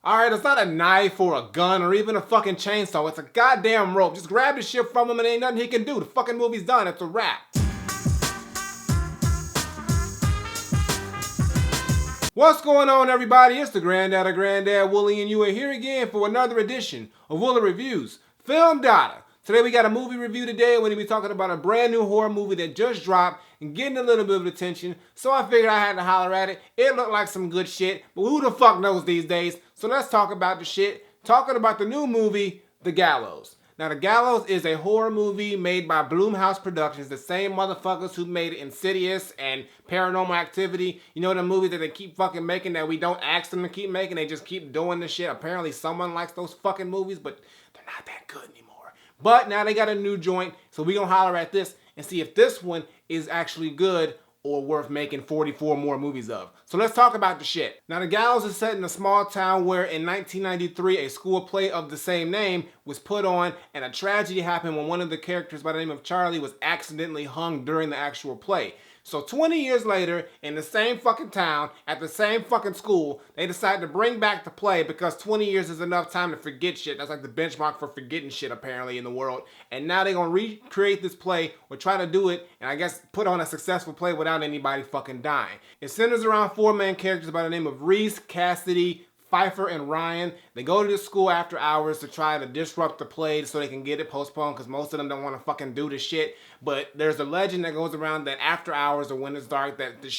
Alright, it's not a knife or a gun or even a fucking chainsaw. It's a goddamn rope. Just grab the shit from him and ain't nothing he can do. The fucking movie's done. It's a wrap. What's going on, everybody? It's the Granddad Woolly, and you are here again for another edition of Woolly Reviews Film Data. Today we got a movie review today. We're going to be talking about a brand new horror movie that just dropped and getting a little bit of attention. So I figured I had to holler at it. It looked like some good shit, but who the fuck knows these days? So let's talk about the shit. Talking about the new movie, The Gallows. Now, The Gallows is a horror movie made by Blumhouse Productions, the same motherfuckers who made Insidious and Paranormal Activity. You know, the movies that they keep fucking making that we don't ask them to keep making. They just keep doing the shit. Apparently someone likes those fucking movies, but they're not that good anymore. But now they got a new joint, so we gonna holler at this and see if this one is actually good or worth making 44 more movies of. So let's talk about the shit. Now, The Gallows is set in a small town where in 1993 a school play of the same name was put on, and a tragedy happened when one of the characters by the name of Charlie was accidentally hung during the actual play. So 20 years later, in the same fucking town, at the same fucking school, they decided to bring back the play because 20 years is enough time to forget shit. That's like the benchmark for forgetting shit apparently in the world. And now they're gonna recreate this play or try to do it and I guess put on a successful play without anybody fucking dying. It centers around four main characters by the name of Reese, Cassidy, Pfeiffer, and Ryan. They go to the school after hours to try to disrupt the play so they can get it postponed because most of them don't want to fucking do the shit. But there's a legend that goes around that after hours or when it's dark that the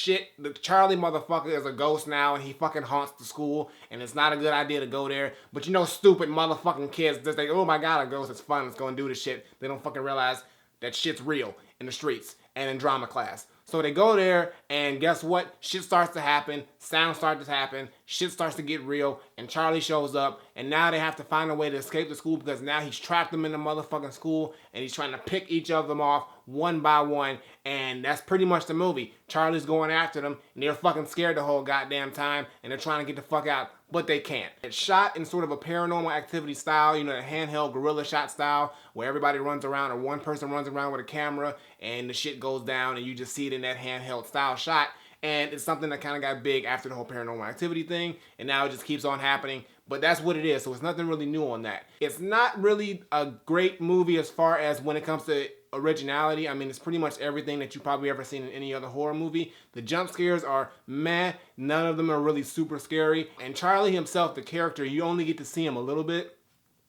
Charlie motherfucker is a ghost now and he fucking haunts the school and it's not a good idea to go there. But you know, stupid motherfucking kids just think, oh my god, a ghost, it's fun, it's gonna do this shit. They don't fucking realize that shit's real in the streets and in drama class. So they go there, and guess what? Shit starts to happen, sound starts to happen, shit starts to get real, and Charlie shows up, and now they have to find a way to escape the school because now he's trapped them in the motherfucking school, and he's trying to pick each of them off one by one, and that's pretty much the movie. Charlie's going after them, and they're fucking scared the whole goddamn time, and they're trying to get the fuck out, but they can't. It's shot in sort of a Paranormal Activity style, you know, a handheld guerrilla shot style, where everybody runs around, or one person runs around with a camera, and the shit goes down, and you just see it in that handheld style shot. And it's something that kind of got big after the whole Paranormal Activity thing, and now it just keeps on happening. But that's what it is, so it's nothing really new on that. It's not really a great movie as far as when it comes to originality. I mean, it's pretty much everything that you've probably ever seen in any other horror movie. The jump scares are meh. None of them are really super scary. And Charlie himself, the character, you only get to see him a little bit.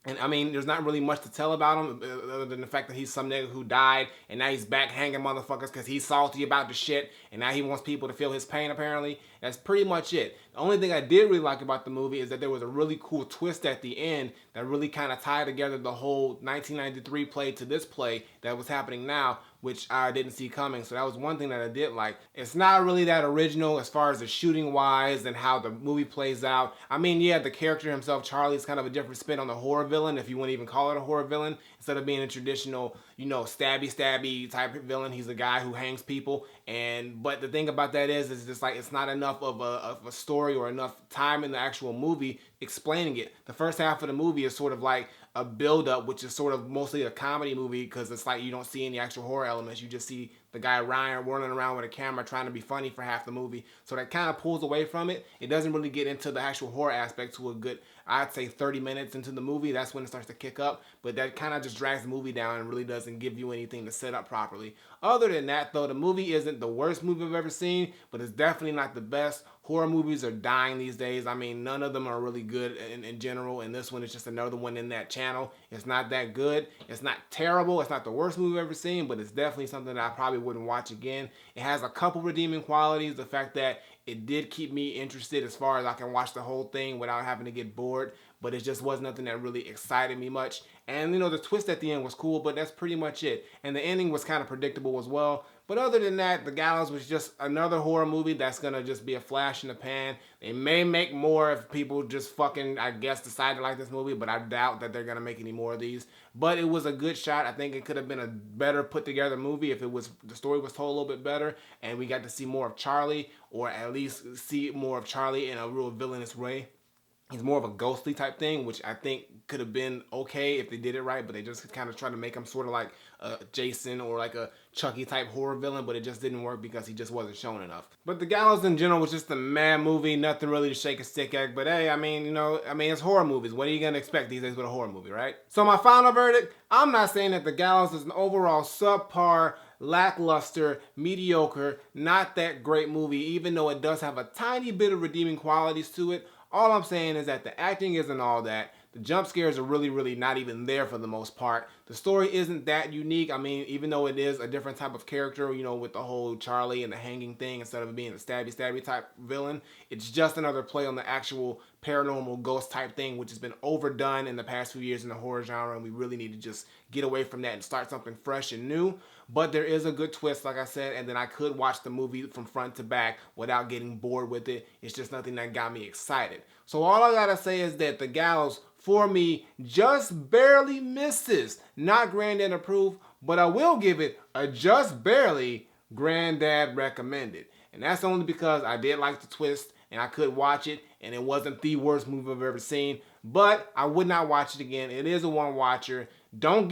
And I mean, there's not really much to tell about him other than the fact that he's some nigga who died and now he's back hanging motherfuckers because he's salty about the shit and now he wants people to feel his pain apparently. That's pretty much it. The only thing I did really like about the movie is that there was a really cool twist at the end that really kind of tied together the whole 1993 play to this play that was happening now, which I didn't see coming. So that was one thing that I did like. It's not really that original as far as the shooting wise and how the movie plays out. I mean, yeah, the character himself, Charlie's kind of a different spin on the horror villain, if you want to even call it a horror villain. Instead of being a traditional, you know, stabby type of villain, he's a guy who hangs people. But the thing about that is just like it's not enough of a story or enough time in the actual movie explaining it. The first half of the movie is sort of like a build-up, which is sort of mostly a comedy movie because it's like you don't see any actual horror elements. You just see the guy Ryan running around with a camera trying to be funny for half the movie. So that kind of pulls away from it. It doesn't really get into the actual horror aspect to a good, I'd say 30 minutes into the movie. That's when it starts to kick up. But that kind of just drags the movie down and really doesn't give you anything to set up properly. Other than that, though, the movie isn't the worst movie I've ever seen, but it's definitely not the best. Horror movies are dying these days. I mean, none of them are really good in general, and this one is just another one in that channel. It's not that good. It's not terrible. It's not the worst movie I've ever seen, but it's definitely something that I probably wouldn't watch again. It has a couple redeeming qualities. The fact that it did keep me interested as far as I can watch the whole thing without having to get bored, but it just was nothing that really excited me much. And, you know, the twist at the end was cool, but that's pretty much it. And the ending was kind of predictable as well. But other than that, The Gallows was just another horror movie that's going to just be a flash in the pan. They may make more if people just fucking, I guess, decide to like this movie, but I doubt that they're going to make any more of these. But it was a good shot. I think it could have been a better put together movie if the story was told a little bit better and we got to see more of Charlie, or at least see more of Charlie in a real villainous way. He's more of a ghostly type thing, which I think could have been okay if they did it right, but they just kind of tried to make him sort of like a Jason or like a Chucky type horror villain, but it just didn't work because he just wasn't shown enough. But The Gallows in general was just a mad movie, nothing really to shake a stick at, but hey, I mean, it's horror movies. What are you gonna expect these days with a horror movie, right? So my final verdict, I'm not saying that The Gallows is an overall subpar, lackluster, mediocre, not that great movie, even though it does have a tiny bit of redeeming qualities to it. All I'm saying is that the acting isn't all that. The jump scares are really not even there for the most part. The story isn't that unique. I mean, even though it is a different type of character, with the whole Charlie and the hanging thing instead of being a stabby type villain, it's just another play on the actual paranormal ghost type thing, which has been overdone in the past few years in the horror genre, and we really need to just get away from that and start something fresh and new. But there is a good twist, like I said, and then I could watch the movie from front to back without getting bored with it. It's just nothing that got me excited. So all I gotta say is that The Gallows, for me, just barely misses. Not Granddad approved, but I will give it a just barely Granddad recommended. And that's only because I did like the twist and I could watch it, and it wasn't the worst movie I've ever seen, but I would not watch it again. It is a one watcher. Don't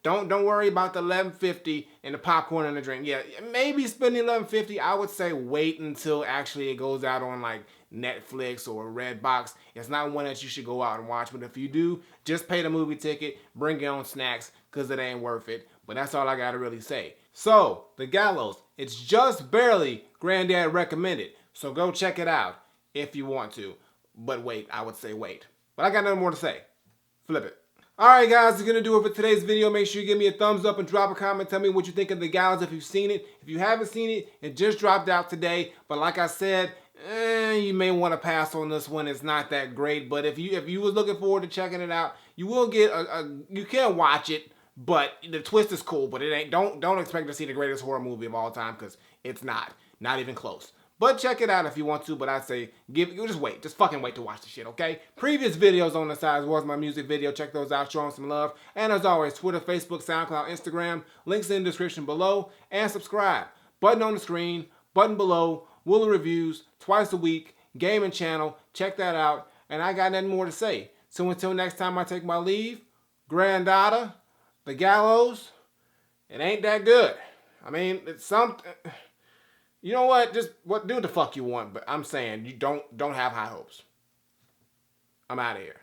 worry about the $11.50 and the popcorn and the drink. Yeah, maybe spending $11.50. I would say wait until actually it goes out on like Netflix or Redbox. It's not one that you should go out and watch, but if you do, just pay the movie ticket, bring your own snacks, because it ain't worth it. But that's all I gotta really say. So, The Gallows, it's just barely Granddad recommended. So go check it out if you want to. But wait, I would say wait. But I got nothing more to say. Flip it. Alright guys, that's going to do it for today's video. Make sure you give me a thumbs up and drop a comment. Tell me what you think of The Gallows if you've seen it. If you haven't seen it, it just dropped out today. But like I said, you may want to pass on this one. It's not that great. But if you was looking forward to checking it out, you will get you can watch it. But the twist is cool. But it ain't. Don't expect to see the greatest horror movie of all time, because it's not. Not even close. But check it out if you want to, but I'd say just wait. Just fucking wait to watch the shit, okay? Previous videos on the side as well as my music video. Check those out. Show them some love. And as always, Twitter, Facebook, SoundCloud, Instagram. Links in the description below. And subscribe. Button on the screen. Button below. Woolly Reviews. Twice a week. Gaming channel. Check that out. And I got nothing more to say. So until next time I take my leave, Granddad, The Gallows, it ain't that good. I mean, it's something... You know what? Just do what the fuck you want, but I'm saying you don't have high hopes. I'm out of here.